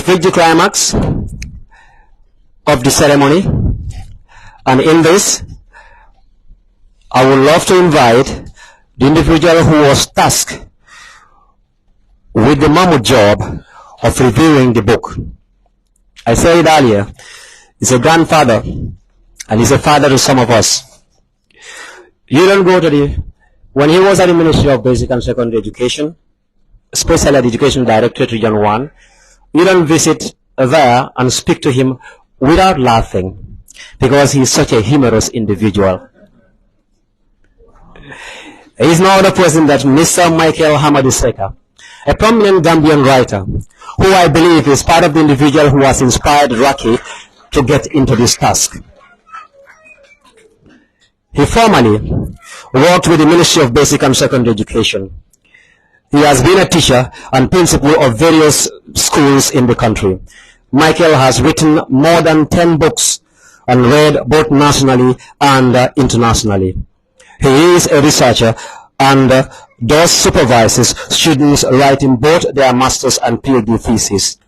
reached the climax of the ceremony, and in this, I would love to invite the individual who was tasked with the mammoth job of reviewing the book. I said it earlier, he's a grandfather, and he's a father to some of us. You don't go to when he was at the Ministry of Basic and Secondary Education, Special Education Directorate Region 1, you don't visit there and speak to him without laughing, because he's such a humorous individual. He's no other person than Mr. Michael Hamadi Secka, a prominent Gambian writer, who I believe is part of the individual who has inspired Raki to get into this task. He formerly worked with the Ministry of Basic and Secondary Education. He has been a teacher and principal of various schools in the country. Michael has written more than 10 books and read both nationally and internationally. He is a researcher and thus supervises students writing both their master's and PhD thesis.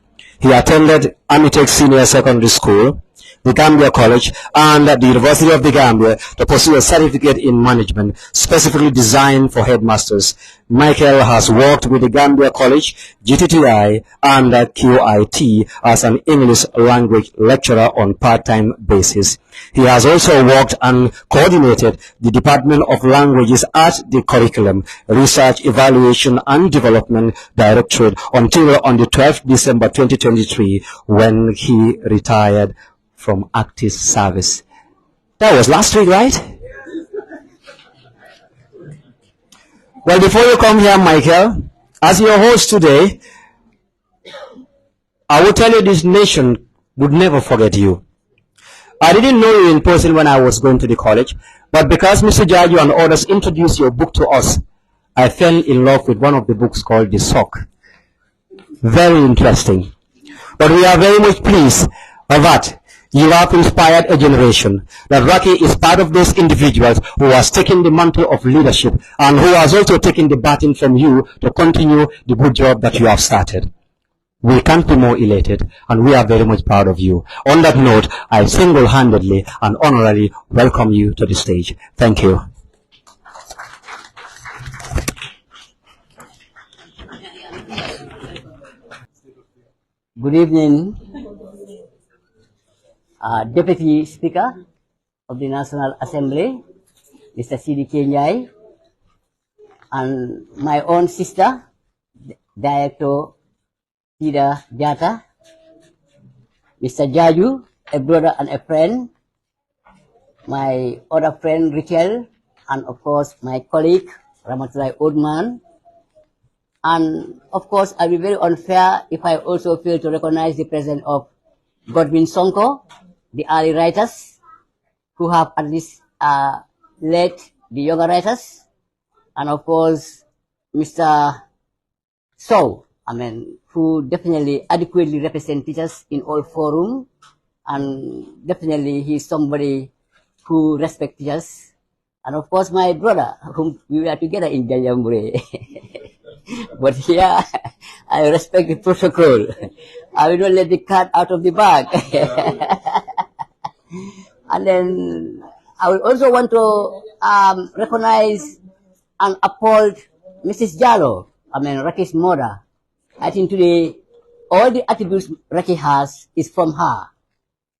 He attended Amitek Senior Secondary School, the Gambia College, and the University of the Gambia to pursue a certificate in management specifically designed for headmasters. Michael has worked with the Gambia College, GTTI, and QIT as an English language lecturer on part-time basis. He has also worked and coordinated the Department of Languages at the Curriculum, Research, Evaluation and Development Directorate until on the 12th December 2023 when he retired from active service. That was last week, right? Well, before you come here, Michael, as your host today, I will tell you this nation would never forget you. I didn't know you in person when I was going to the college, but because Mr. Jaju and others introduced your book to us, I fell in love with one of the books called The Sock. Very interesting. But we are very much pleased that you have inspired a generation, that Raki is part of those individuals who has taken the mantle of leadership and who has also taken the baton from you to continue the good job that you have started. We can't be more elated, and we are very much proud of you. On that note, I single-handedly and honorarily welcome you to the stage. Thank you. Good evening, Deputy Speaker of the National Assembly, Mr. C.D.K. Njai, and my own sister, Director Tida Jata, Mr. Jaju, a brother and a friend, my other friend Richel, and of course my colleague Ramatulai Odman. And of course, I'll be very unfair if I also fail to recognize the presence of Godwin Sonko, the early writers, who have at least led the younger writers, and of course, Mr. Sow, who definitely adequately represent teachers in all forums, and definitely he's somebody who respects teachers, and of course, my brother, whom we were together in Jayambure. But here, I respect the protocol. I will not let the cat out of the bag. And then I will also want to recognize and uphold Mrs. Jallo, Raki's mother. I think today, all the attributes Raki has is from her.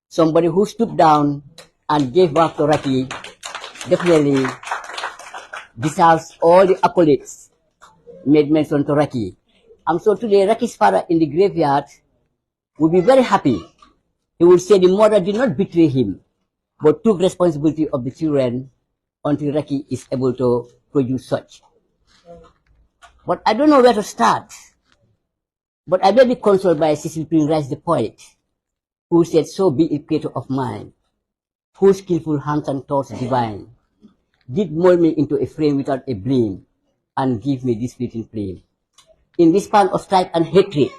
Somebody who stooped down and gave back to Raki definitely deserves all the accolades made mention to Raki. So today, Raki's father in the graveyard will be very happy. He will say the mother did not betray him, but took responsibility of the children until Raki is able to produce such. But I don't know where to start. But I may be consoled by Cecil Prince the poet, who said, "So be it, creator of mine, whose skillful hands and thoughts divine did mold me into a frame without a blame, and give me this fleeting flame. In this span of strife and hatred,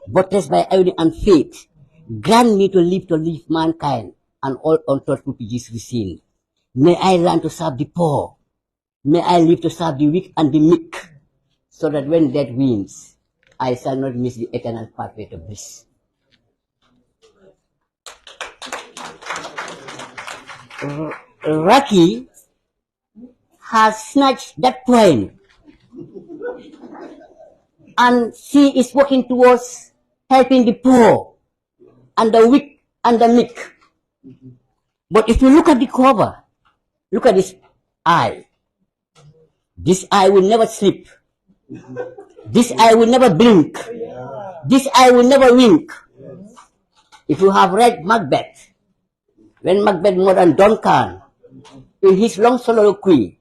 buttressed by irony and faith, grant me to live mankind and all unthoughtful pages within. May I learn to serve the poor. May I live to serve the weak and the meek, so that when death wins, I shall not miss the eternal pathway to bliss." Raki has snatched that point, and she is working towards helping the poor and the weak and the meek. But if you look at the cover, look at this eye. This eye will never sleep. This eye will never blink. This eye will never wink. If you have read Macbeth, when Macbeth murdered Duncan, in his long soliloquy,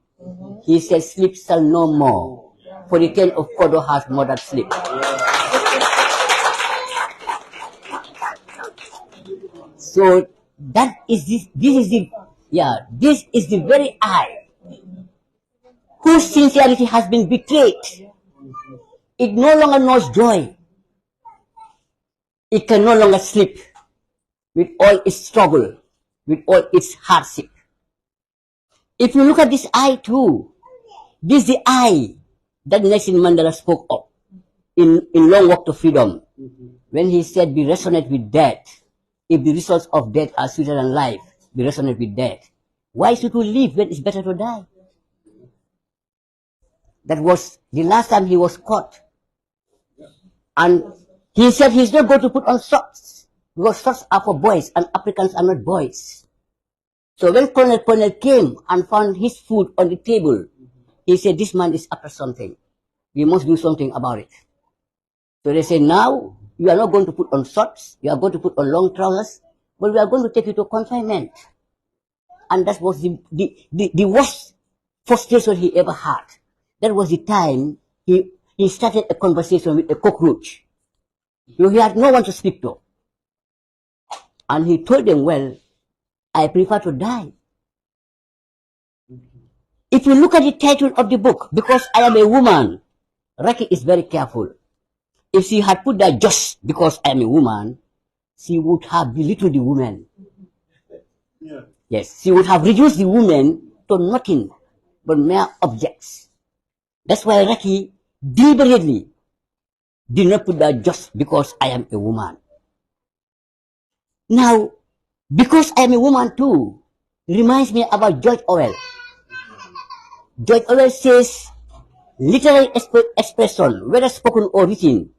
he said, sleep shall no more, for the king of Kodo has murdered sleep. So that is this is the very eye whose sincerity has been betrayed. It no longer knows joy. It can no longer sleep with all its struggle, with all its hardship. If you look at this eye too, this is the eye that Nelson Mandela spoke of in Long Walk to Freedom, when he said, be resonant with death. If the results of death are sweeter than life, be resonant with death. Why should we live when it's better to die? That was the last time he was caught. And he said he's not going to put on socks, because socks are for boys and Africans are not boys. So when Colonel came and found his food on the table, he said, this man is after something. We must do something about it. So they said, now you are not going to put on shorts, you are going to put on long trousers, but we are going to take you to confinement. And that was the worst frustration he ever had. That was the time he started a conversation with a cockroach. He had no one to speak to. And he told them, well, I prefer to die. If you look at the title of the book, because I am a woman, Raki is very careful. If she had put that just because I am a woman, she would have belittled the woman. Yeah. Yes, she would have reduced the woman to nothing but mere objects. That's why Raki deliberately did not put that just because I am a woman. Now, because I am a woman too, reminds me about George Orwell. George Orwell says, literary expression, whether spoken or written,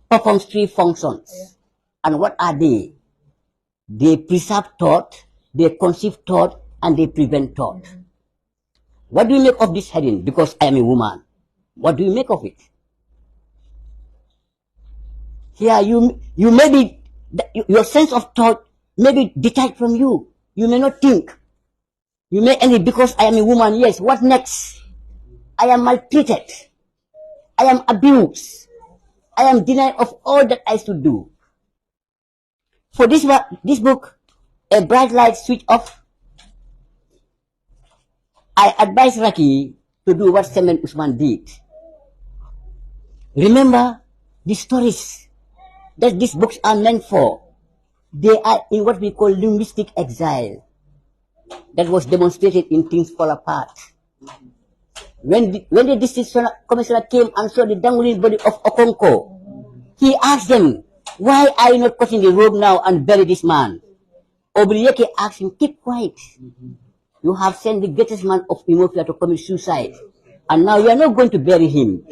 performs three functions. And what are they? They preserve thought, they conceive thought, and they prevent thought. What do you make of this heading? Because I am a woman. What do you make of it? Here, you may be, your sense of thought may be detached from you. You may not think. You may end it because I am a woman. Yes, what next? I am maltreated. I am abused. I am denied of all that I should do. For this book, A Bright Light Switch Off, I advise Raki to do what Semen Usman did. Remember the stories that these books are meant for. They are in what we call linguistic exile. That was demonstrated in Things Fall Apart. When the district commissioner came and saw the dangling body of Okonko, he asked them, why are you not cutting the rope now and bury this man? Oblieke asked him, keep quiet. You have sent the greatest man of Ethiopia to commit suicide. And now you are not going to bury him.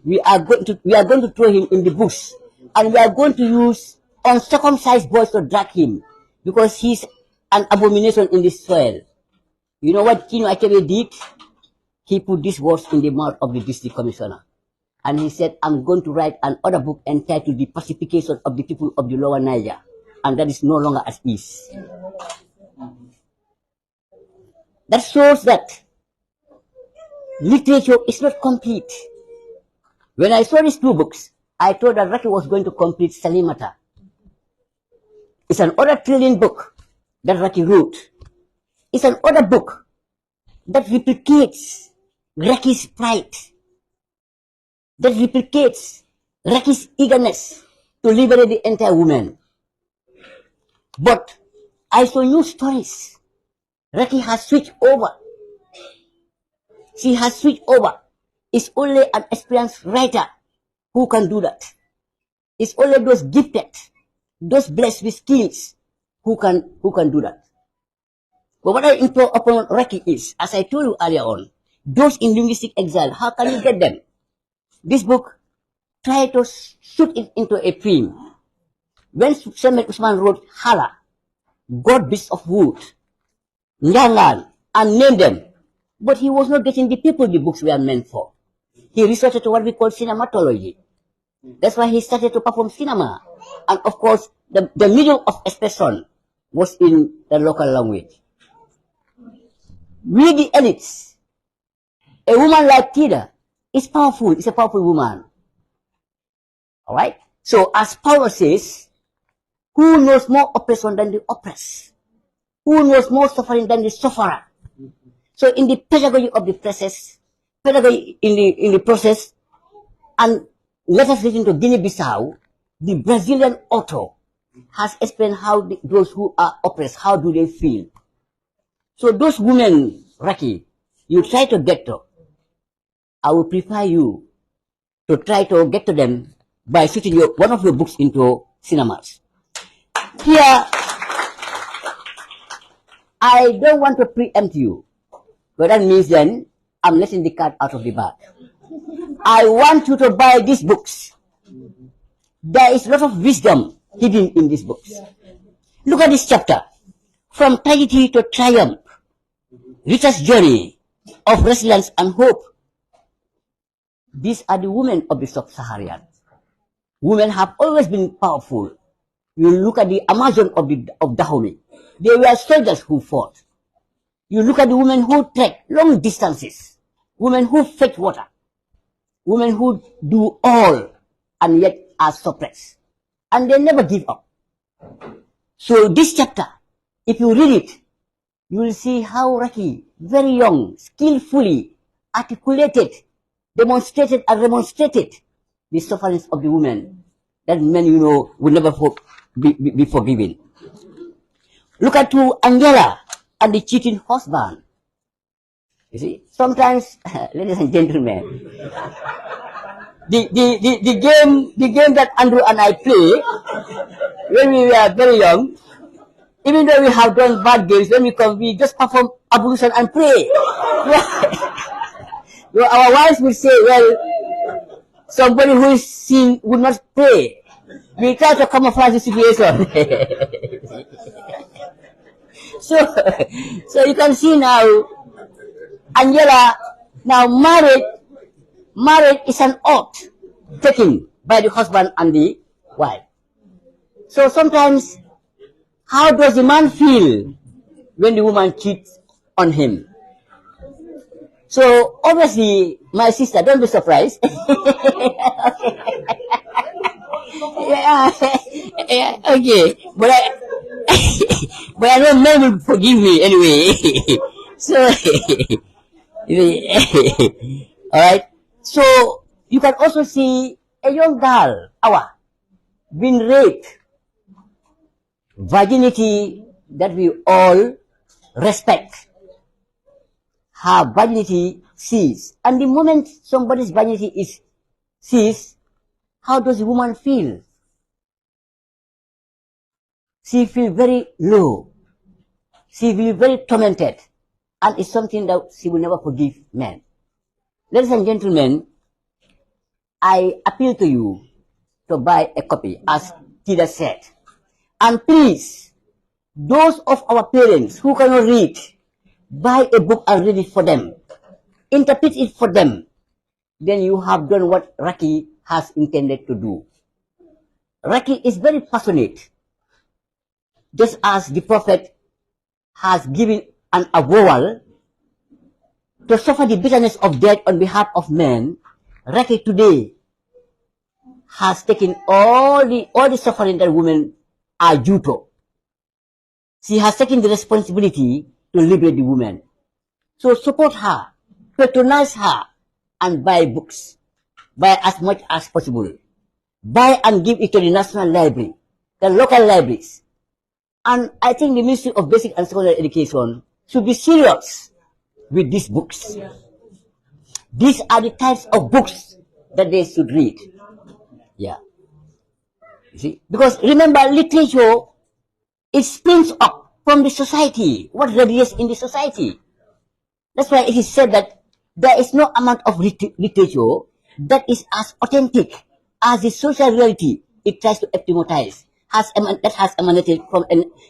We are going to throw him in the bush. And we are going to use uncircumcised boys to drag him. Because he's an abomination in this soil. You know what Kino Achebe did? He put these words in the mouth of the district commissioner. And he said, I'm going to write another book entitled The Pacification of the People of the Lower Niger. And that is no longer at ease. That shows that literature is not complete. When I saw these two books, I thought that Raki was going to complete Salimata. It's an other thrilling book that Raki wrote. It's an other book that replicates Raki's pride, that replicates Raki's eagerness to liberate the entire woman. But I saw new stories. Raki has switched over. She has switched over. It's only an experienced writer who can do that. It's only those gifted, those blessed with skills who can do that. But what I implore upon Raki is, as I told you earlier on, those in linguistic exile, how can you get them? This book, try to shoot it into a film. When Sheikh Usman wrote Hala, God beasts of wood, Nyangan, and named them, but he was not getting the people the books were meant for. He resorted to what we call cinematology. That's why he started to perform cinema. And of course, the medium of expression was in the local language. We the elites, a woman like Tida is powerful, is a powerful woman. Alright? So as Paul says, who knows more oppression than the oppressed? Who knows more suffering than the sufferer? So in the pedagogy of the process, pedagogy in the process, and let us listen to Guinea-Bissau, the Brazilian author has explained how those who are oppressed, how do they feel. So those women, Raki, you try to get to, I would prefer you to try to get to them by shooting one of your books into cinemas. Here, I don't want to preempt you, but that means then I'm letting the cat out of the bag. I want you to buy these books. There is a lot of wisdom hidden in these books. Look at this chapter. From tragedy to triumph, Rita's journey of resilience and hope. These are the women of the sub-Saharan. Women have always been powerful. You look at the Amazon of Dahomey. They were soldiers who fought. You look at the women who trek long distances. Women who fetch water. Women who do all and yet are suppressed. And they never give up. So this chapter, if you read it, you will see how Raki, very young, skillfully articulated, demonstrated and remonstrated the sufferings of the women that men, you know, would never be forgiven. Look at to Angela and the cheating husband. You see, sometimes, ladies and gentlemen, the game that Andrew and I play when we were very young, even though we have done bad games, when we come, we just perform ablution and pray. Well, our wives will say, well, somebody who is sin would not pray. We try to camouflage the situation. So you can see now, Angela, now married is an oath taken by the husband and the wife. So sometimes, how does the man feel when the woman cheats on him? So obviously, my sister, don't be surprised. Yeah, okay, but but I know men will forgive me anyway. So, all right. So you can also see a young girl, being raped. Virginity that we all respect. Her virginity ceases. And the moment somebody's virginity is ceased, how does the woman feel? She feels very low. She feels very tormented. And it's something that she will never forgive men. Ladies and gentlemen, I appeal to you to buy a copy, as Tida said. And please, those of our parents who cannot read, buy a book and read it for them. Interpret it for them. Then you have done what Raki has intended to do. Raki is very passionate. Just as the Prophet has given an avowal to suffer the bitterness of death on behalf of men, Raki today has taken all the suffering that women are due to. She has taken the responsibility to liberate the women. So support her, patronize her, and buy books. Buy as much as possible. Buy and give it to the National Library, the local libraries. And I think the Ministry of Basic and Secondary Education should be serious with these books. These are the types of books that they should read. Yeah. You see? Because remember, literature, it springs up from the society, what radiates in the society. That's why it is said that there is no amount of literature that is as authentic as the social reality it tries to epitomize, that has emanated from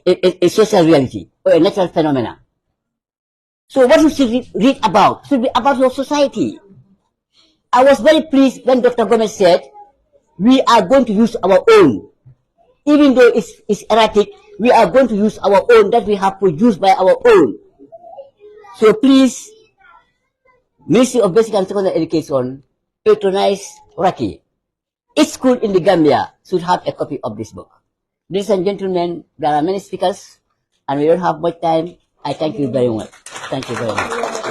a social reality or a natural phenomena. So what you should read about should be about your society. I was very pleased when Dr. Gomez said, we are going to use our own. Even though it's erratic, we are going to use our own that we have produced by our own. So please, Ministry of Basic and Secondary Education, patronize Raki. Each school in the Gambia should have a copy of this book. Ladies and gentlemen, there are many speakers, and we don't have much time. I thank you very much. Thank you very much.